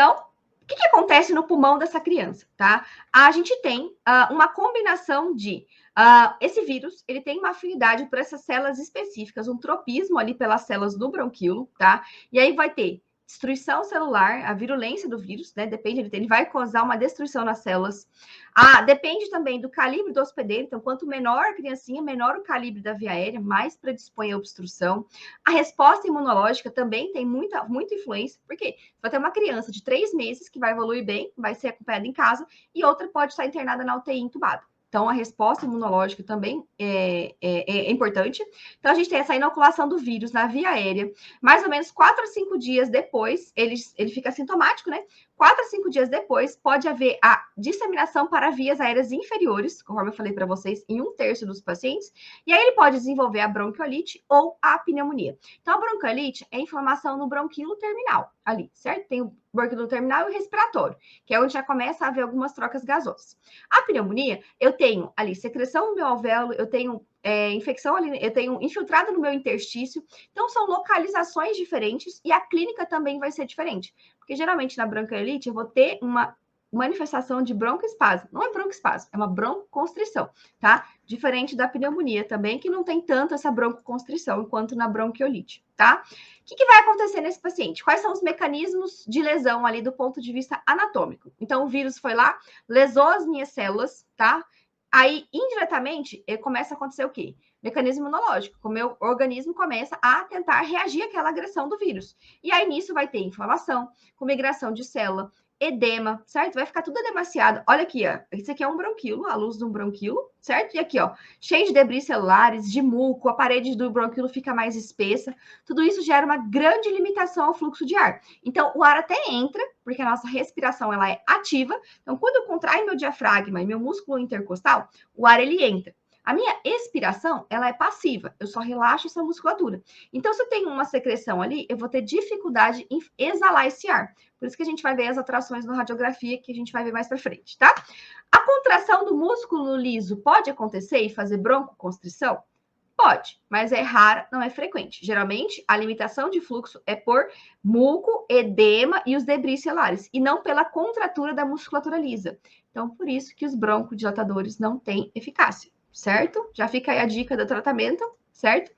Então, o que acontece no pulmão dessa criança, tá? A gente tem uma combinação de... esse vírus, ele tem uma afinidade por essas células específicas, um tropismo ali pelas células do bronquíolo, tá? E aí vai ter destruição celular, a virulência do vírus, né? Depende, ele vai causar uma destruição nas células. Depende também do calibre do hospedeiro, então quanto menor a criancinha, menor o calibre da via aérea, mais predispõe à obstrução. A resposta imunológica também tem muita influência, porque vai ter uma criança de 3 meses que vai evoluir bem, vai ser acompanhada em casa, e outra pode estar internada na UTI entubada. Então, a resposta imunológica também é importante. Então, a gente tem essa inoculação do vírus na via aérea. Mais ou menos 4 a 5 dias depois, ele fica assintomático, né? 4 a 5 dias depois, pode haver a disseminação para vias aéreas inferiores, conforme eu falei para vocês, em 1/3 dos pacientes. E aí ele pode desenvolver a bronquiolite ou a pneumonia. Então, a bronquiolite é inflamação no bronquíolo terminal, ali, certo? Tem o bronquíolo terminal e o respiratório, que é onde já começa a haver algumas trocas gasosas. A pneumonia, eu tenho ali secreção no meu alvéolo, eu tenho infecção ali, eu tenho infiltrado no meu interstício. Então, são localizações diferentes e a clínica também vai ser diferente. Porque, geralmente, na bronquiolite, eu vou ter uma manifestação de broncoespasmo. Não é broncoespasmo, é uma broncoconstrição, tá? Diferente da pneumonia também, que não tem tanto essa broncoconstrição quanto na bronquiolite, tá? O que vai acontecer nesse paciente? Quais são os mecanismos de lesão ali do ponto de vista anatômico? Então, o vírus foi lá, lesou as minhas células, tá? Aí, indiretamente, começa a acontecer o quê? Mecanismo imunológico. O meu organismo começa a tentar reagir àquela agressão do vírus. E aí, nisso, vai ter inflamação, com migração de célula, edema, certo? Vai ficar tudo edemaciado. Olha aqui, ó. Esse aqui é um bronquíolo, a luz de um bronquíolo, certo? E aqui, ó, cheio de debris celulares, de muco, a parede do bronquíolo fica mais espessa. Tudo isso gera uma grande limitação ao fluxo de ar. Então, o ar até entra, porque a nossa respiração, ela é ativa. Então, quando eu contraio meu diafragma e meu músculo intercostal, o ar, ele entra. A minha expiração, ela é passiva, eu só relaxo essa musculatura. Então, se eu tenho uma secreção ali, eu vou ter dificuldade em exalar esse ar. Por isso que a gente vai ver as atrações na radiografia, que a gente vai ver mais para frente, tá? A contração do músculo liso pode acontecer e fazer broncoconstrição? Pode, mas é rara, não é frequente. Geralmente, a limitação de fluxo é por muco, edema e os debris celulares, e não pela contratura da musculatura lisa. Então, por isso que os broncodilatadores não têm eficácia, certo? Já fica aí a dica do tratamento, certo?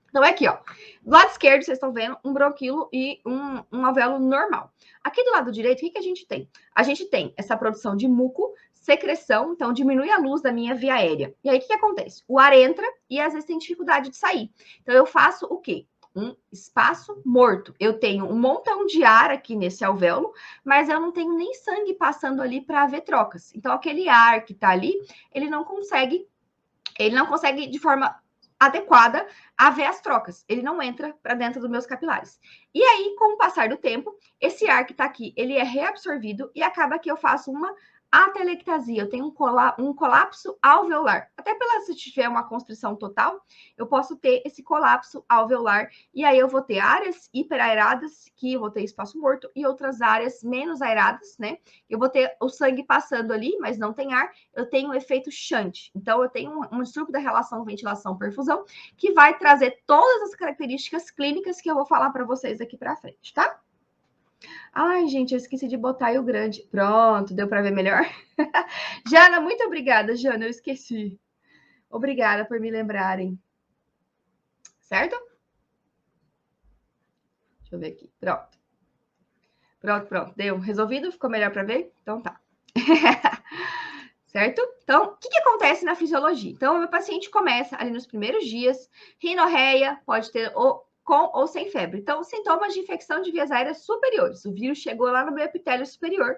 Então, é aqui, ó. Do lado esquerdo, vocês estão vendo um bronquíolo e um alvéolo normal. Aqui do lado direito, o que a gente tem? A gente tem essa produção de muco, secreção, então diminui a luz da minha via aérea. E aí, o que acontece? O ar entra e às vezes tem dificuldade de sair. Então, eu faço o quê? Um espaço morto. Eu tenho um montão de ar aqui nesse alvéolo, mas eu não tenho nem sangue passando ali para haver trocas. Então, aquele ar que está ali, ele não consegue de forma adequada a ver as trocas. Ele não entra para dentro dos meus capilares. E aí, com o passar do tempo, esse ar que está aqui, ele é reabsorvido e acaba que eu faço uma atelectasia, eu tenho um colapso alveolar. Até se tiver uma constrição total, eu posso ter esse colapso alveolar, e aí eu vou ter áreas hiperaeradas, que eu vou ter espaço morto, e outras áreas menos aeradas, né? Eu vou ter o sangue passando ali, mas não tem ar, eu tenho um efeito shunt. Então, eu tenho um distúrbio da relação ventilação-perfusão, que vai trazer todas as características clínicas que eu vou falar para vocês aqui para frente, tá? Ai, gente, eu esqueci de botar aí o grande. Pronto, deu para ver melhor? Jana, muito obrigada, Jana, eu esqueci. Obrigada por me lembrarem. Certo? Deixa eu ver aqui. Pronto. Pronto. Deu resolvido? Ficou melhor para ver? Então tá. Certo? Então, o que acontece na fisiologia? Então, o meu paciente começa ali nos primeiros dias, rinorreia, pode ter com ou sem febre. Então, sintomas de infecção de vias aéreas superiores. O vírus chegou lá no meu epitélio superior.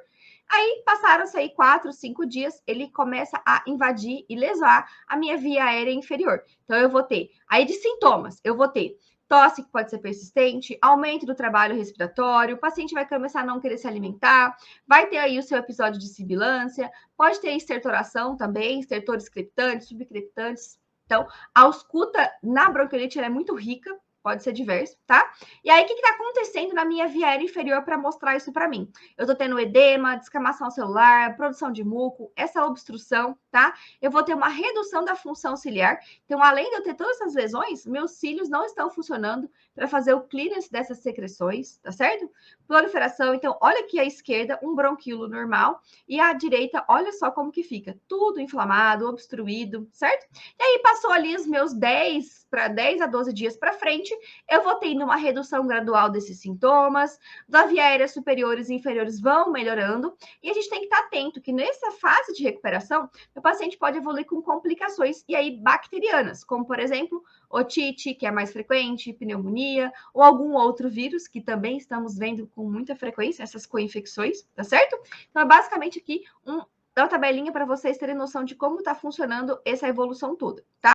Aí, passaram-se aí 4, 5 dias, ele começa a invadir e lesar a minha via aérea inferior. Então, eu vou ter, aí de sintomas, eu vou ter tosse que pode ser persistente, aumento do trabalho respiratório, o paciente vai começar a não querer se alimentar, vai ter aí o seu episódio de sibilância, pode ter estertoração também, estertores crepitantes, subcrepitantes. Então, a ausculta na bronquiolite é muito rica, pode ser diverso, tá? E aí, o que está acontecendo na minha via aérea inferior para mostrar isso para mim? Eu tô tendo edema, descamação celular, produção de muco, essa obstrução, tá? Eu vou ter uma redução da função ciliar. Então, além de eu ter todas essas lesões, meus cílios não estão funcionando para fazer o clearance dessas secreções, tá certo? Proliferação, então, olha aqui à esquerda, um bronquíolo normal, e à direita, olha só como que fica, tudo inflamado, obstruído, certo? E aí, passou ali os meus 10 a 12 dias para frente, eu vou tendo uma redução gradual desses sintomas, da via aérea superiores e inferiores vão melhorando, e a gente tem que estar atento que nessa fase de recuperação, o paciente pode evoluir com complicações, e aí bacterianas, como, por exemplo, otite, que é mais frequente, pneumonia, ou algum outro vírus, que também estamos vendo com muita frequência, essas co-infecções, tá certo? Então, é basicamente aqui uma tabelinha para vocês terem noção de como está funcionando essa evolução toda, tá?